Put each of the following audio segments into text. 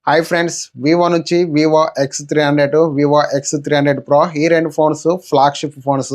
Hi friends, Vivo నుంచి Vivo X300, Vivo X300 Pro ఈ రెండు ఫోన్స్ ఫ్లాగ్షిప్ ఫోన్స్.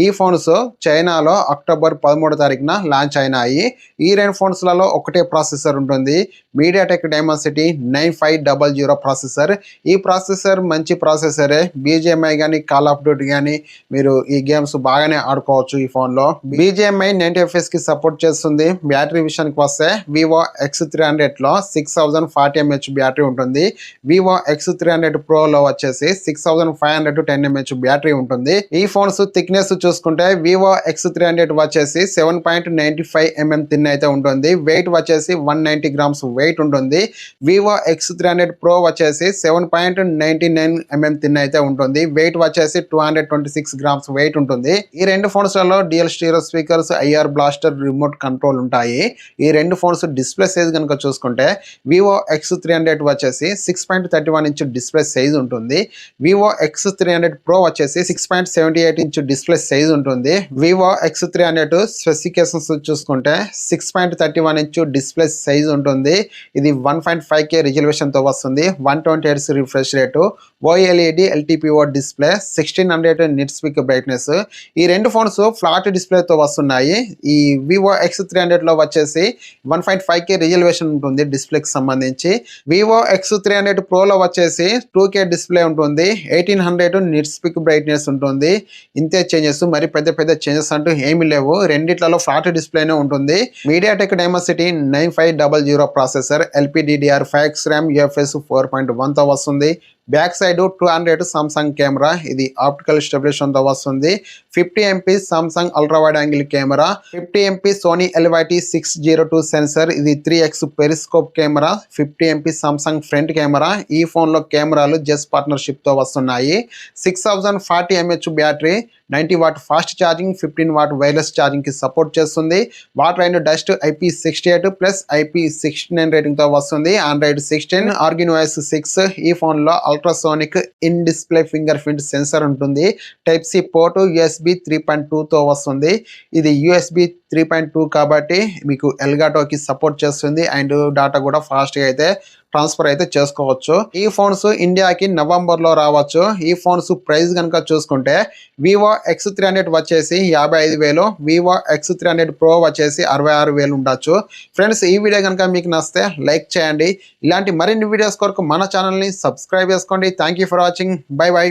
ఈ ఫోన్స్ చైనాలో అక్టోబర్ 13 తారీఖున లాంచ్ అయినాయి. ఈ రెండు ఫోన్స్లలో ఒకటే ప్రాసెసర్ ఉంటుంది, మీడియాటెక్ డైమెన్సిటీ 9500 ప్రాసెసర్. ఈ ప్రాసెసర్ మంచి ప్రాసెసరే. BGMI కానీ కాల్ ఆఫ్ డ్యూటీ కానీ మీరు ఈ గేమ్స్ బాగానే ఆడుకోవచ్చు. ఈ ఫోన్లో BGMI 90 FPS కి సపోర్ట్ చేస్తుంది. బ్యాటరీ విషయానికి వస్తే వివో X300లో 6040 mAh బ్యాటరీ ఉంటుంది. వివో X300 Pro లో వచ్చేసి 6510 mAh బ్యాటరీ ఉంటుంది. ఈ ఫోన్స్ థిక్నెస్ చూసుకుంటే వివో X300 వచ్చేసి 7.95 mm థిన్ అయితే ఉంటుంది. వెయిట్ వచ్చేసి 190 grams వెయిట్ ఉంటుంది. వివో X300 Pro వచ్చేసి 7.99 mm థిన్ అయితే ఉంటుంది. వెయిట్ వచ్చేసి 226 grams వెయిట్ ఉంటుంది. ఈ రెండు ఫోన్స్ లలో dual stereo speakers, IR blaster, remote control ఉంటాయి. ఈ రెండు ఫోన్స్ డిస్ప్లే సైజ్ కనుక చూసుకుంటే వివో X300 వచ్చేసి 6.31 ఇంచ్ డిస్ప్లే సైజ్ ఉంటుంది. వివో X300 Pro వచ్చేసి 6.78 ఇంచ్ డిస్ప్లే సైజ్ ఉంటుంది. వివో X300 స్పెసిఫికేషన్స్ చూసుకుంటే 6.31 ఇంచ్ డిస్ప్లే సైజ్ ఉంటుంది. ఇది 1.5K రిజల్యూషన్ తో వస్తుంది. 120 Hz refresh rate, OLED LTPO display, 1600 nits peak brightness. ఈ రెండు ఫోన్స్ ఫ్లాట్ డిస్ప్లే తో వస్తున్నాయి. ఈ వివో X300 లో వచ్చేసి 1.5K రిజల్యూషన్ ఉంటుంది డిస్ప్లేకి సంబంధించి. వివో X300 Pro లో వచ్చేసి 2K డిస్ప్లే ఉంటుంది, 1800 నిట్స్ పీక్ బ్రైట్నెస్ ఉంటుంది. ఇంతే చేంజెస్, మరి పెద్ద చేంజెస్ అంటూ ఏమీ లేవు. రెండిట్లలో ఫ్లాట్ డిస్ప్లేనే ఉంటుంది. MediaTek Dimensity 9500 processor, LPDDR5X RAM, UFS 4.1 తో వస్తుంది. బ్యాక్ సైడ్ 200 సామ్సంగ్ కెమెరా, ఇది ఆప్టికల్ స్టెబిలైజేషన్ తో వస్తుంది. 50 MP Samsung ultra wide angle camera, 50 MP Sony LYT602 sensor, ఇది 3x periscope camera, 50 MP Samsung front camera. ఈ ఫోన్ లో కెమెరాలు జెస్ పార్ట్నర్షిప్ తో వస్తున్నాయి. 6040 mAh battery, 90 watt fast charging, 15 watt wireless charging కి సపోర్ట్ చేస్తుంది. Water and dust IP68 plus IP69 rating తో వస్తుంది. Android 16, Arduino OS 6. ఈ ఫోన్ లో ultrasonic in display finger print sensor ఉంటుంది. టైప్ సి పోర్ట్, USB 3.2 తో వస్తుంది. ఇది USB 3.2 కాబట్టి మీకు ఎల్గాటోకి సపోర్ట్ చేస్తుంది అండ్ డాటా కూడా ఫాస్ట్ గా అయితే ట్రాన్స్ఫర్ అయితే చేసుకోవచ్చు. ఈ ఫోన్స్ ఇండియాకి నవంబర్లో రావచ్చు. ఈ ఫోన్స్ ప్రైస్ కనుక చూసుకుంటే వివో X300 వచ్చేసి 55,000, వివో X300 Pro వచ్చేసి 66,000 ఉండొచ్చు. ఫ్రెండ్స్, ఈ వీడియో కనుక మీకు నచ్చితే లైక్ చేయండి. ఇలాంటి మరిన్ని వీడియోస్ కొరకు మన ఛానల్ని సబ్స్క్రైబ్ చేసుకోండి. Thank you for watching. By by.